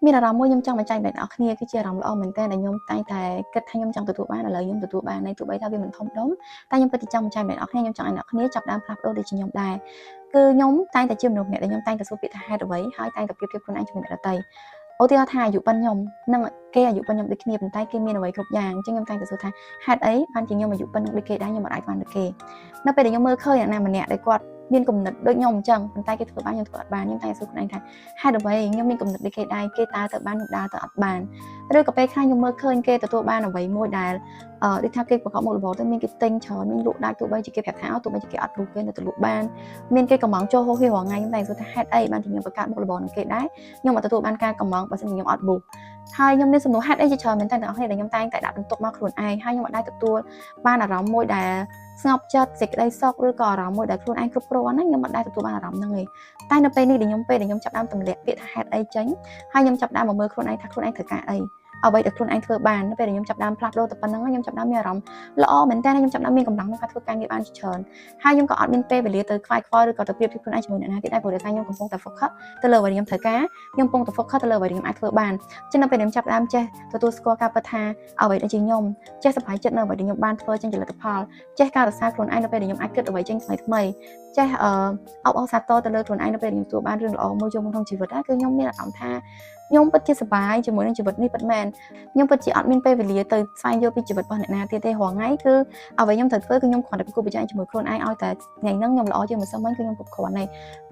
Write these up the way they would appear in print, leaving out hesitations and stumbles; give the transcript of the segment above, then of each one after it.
មានអារម្មណ៍មួយខ្ញុំចង់បញ្ចេញដល់អ្នកគ្នាគឺជាអារម្មណ៍ល្អមែនទែនដែលខ្ញុំតែងតែគិតថាខ្ញុំចង់ទទួលបានឥឡូវខ្ញុំទទួលបានហើយទោះបីថាវាមិនធំដុំតែខ្ញុំពិតជាចង់បញ្ចេញដល់អ្នកគ្នាខ្ញុំចង់ឲ្យអ្នកគ្នាចាប់ផ្ដើមផ្លាស់ប្ដូរដូចជាខ្ញុំដែរគឺខ្ញុំតែងតែជាមនុស្សម្នាក់ដែលខ្ញុំតែងតែសួរពាក្យថាហេតុអ្វីហើយតែងតែប្រៀបធៀបខ្លួនឯងជាមួយអ្នកដទៃឧទាហរណ៍ថាអាយុប៉ុនខ្ញុំនិងគេអាយុប៉ុនខ្ញុំដូចគ្នាប៉ុន្តែគេមានអ្វីគ្រប់យ៉ាងអញ្ចឹងខ្ញុំតែងតែសួរថាហេតុអីបានជាខ្ញុំអាយុប៉ុនដូចគេដែរខ្ញុំមិនអាចបានដូចគេនៅពេលដែលខ្ញុំមើលឃើញអ្នកណាម្នាក់ដែលគាត់មានគំនិតដូចខ្ញុំអញ្ចឹងប៉ុន្តែគេធ្វើបានខ្ញុំធ្វើអត់បានខ្ញុំតែសួរខ្លួនឯងថាហេតុអ្វីខ្ញុំមានគំនិតដូចគេដែរគេដើរទៅបានខ្ញុំដើរទៅអត់បានឬក៏ពេលខ្លះខ្ញុំមើលឃើញគេទទួលបានអ្វីមួយដែលដូចថាគេប្រកបមុខរបរទៅមានគេទិញច្រើនមានលក់ដាច់ទោះបីជាគេប្រាប់ថាទោះបីជាគេអត់លក់គេនៅទៅលក់បានមានគេកំងចូលហូរហៀរាល់ថ្ងៃខ្ញុំតែសួរថាហេតុអីបានជាខ្ញុំប្រកាសមុខរបរនឹងគេដែរខ្ញុំអត់ទទួលបានការកំងបើមិនខ្ញុំអត់ប៊ូហើយខ្ញុំមានសំណួរហេតុអីជាច្រើនមែនតើអ្នកនរដែលខ្ញុំតែងតែដាក់បន្ទុកមកខ្លួនឯងហើយខ្ញុំអត់ដែរទទួលបានអារម្មណ៍មួយដែលស្ងប់ចិត្តសេចក្តីសុខឬក៏អារម្មណ៍មួយដែលខ្លួនឯងគ្រប់គ្រាន់ណាខ្ញុំអត់ដែរទទួលបានអារម្មណ៍ហ្នឹងទេតែនៅពេលនេះដែលខ្ញុំចាប់ដើមទម្លាក់ពាក្យថាហេតុអីចេញហើយខ្ញុំចាប់ដើមមកមើលខ្លួនឯងថាខ្លួនឯងធ្វើការអីអ្វីដែលខ្លួនឯងធ្វើបាននៅពេលដែលខ្ញុំចាប់ដើមផ្លាស់ប្ដូរទៅប៉ុណ្ណឹងខ្ញុំចាប់ដើមមានអារម្មណ៍ល្អមែនតើខ្ញុំចាប់ដើមមានកម្លាំងក្នុងការធ្វើការងារបានច្រើនហើយខ្ញុំក៏អត់មានពេលវេលាទៅខ្វាយខ្វល់ឬក៏ទៅប្រៀបធៀបខ្លួនឯងជាមួយអ្នកណាទៀតដែរព្រោះតែខ្ញុំកំពុងតែ focus ទៅលើអ្វីដែលខ្ញុំត្រូវការខ្ញុំកំពុងតែ focus ទៅលើអ្វីដែលខ្ញុំអាចធ្វើបានចឹងនៅពេលដែលខ្ញុំចាប់ដើមចេះទទួលស្គាល់ការពិតថាអ្វីដែលជាខ្ញុំចេះសប្បាយចិត្តនៅអ្វីដែលខ្ញុំបានធ្វើចេញជាលទ្ធផលចេះការរក្សាខ្លួនឯងនៅពេលដែលខ្ញុំអាចគិតអ្វីចេញថ្មីចេះអបអរសាទរទៅលើខ្លួនឯងនៅពេលដែលខ្ញុំទទួលបានរឿងល្អមួយចូលក្នុងជីវិតគឺខ្ញុំមានអារម្មណ៍ថាខ្ញុំពិតជាសប្បាយជាមួយនឹងជីវិតនេះពិតមែនខ្ញុំពិតជាអត់មានពេលវេលាទៅស្វែងយល់ពីជីវិតរបស់អ្នកណាទៀតទេរាល់ថ្ងៃគឺអ្វីខ្ញុំត្រូវធ្វើគឺខ្ញុំគ្រាន់តែប្រកួតប្រជែងជាមួយខ្លួនឯងឲ្យតែថ្ងៃហ្នឹងខ្ញុំល្អជាងម្សិលមិញគឺខ្ញុំគ្រប់គ្រាន់ហើយ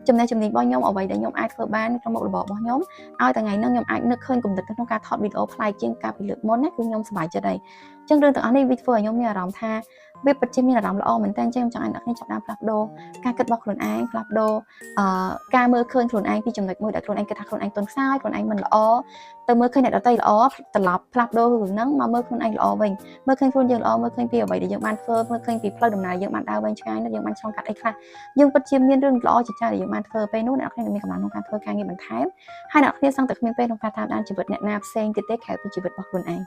ចំណេះជំនាញរបស់ខ្ញុំអ្វីដែលខ្ញុំអាចធ្វើបានក្នុងមុខរបររបស់ខ្ញុំឲ្យតែថ្ងៃហ្នឹងខ្ញុំអាចនឹកឃើញគំនិតក្នុងការថតវីដេអូប្លែកជាងការពីលើកមុនណាគឺខ្ញុំសប្បាយចិត្តហើយអញ្ចឹងរឿងទាំងអស់នេះវាធ្វើឲ្យខ្ញុំមានអារម្មណ៍ថាវាពិតជាមានអារម្មណ៍ល្អមែនតើអញ្ចឹងខ្ញុំចង់ឲ្យអ្នកគ្នាចាប់ផ្ដើមផ្លាស់ប្ដូរការគិតរបស់ខ្លួនឯងផ្លាស់ប្ដូរការមើលឃើញខ្លួនឯងពីចំណុចមួយដែលខ្លួនឯងគិតថាខ្លួនឯងទន់ខ្សោយខ្លួនឯងមិនល្អទៅមើលឃើញអ្នកដទៃល្អត្រឡប់ផ្លាស់ប្ដូររឿងហ្នឹងមកមើលខ្លួនឯងល្អវិញមើលឃើញខ្លួនយើងល្អមើលឃើញពីអ្វីដែលយើងបានធ្វើមើលឃើញពីផ្លូវដំណើរយើងបានដើរវែងឆ្ងាយនោះយើងបានឆ្លងកាត់អីខ្លះយើងពិតជាមានរឿងល្អជាច្រើនដែលយើងបានធ្វើពេលនោះអ្នកនរគ្នាមានកម្លាំងក្នុងការធ្វើការងារបន្ថែមហើយអ្នកនរគ្នាសឹងតែគ្មានពេលក្នុងការតាមដានជីវិតអ្នកណាផ្សេងទៀតទេក្រៅពីជីវិតរបស់ខ្លួនឯង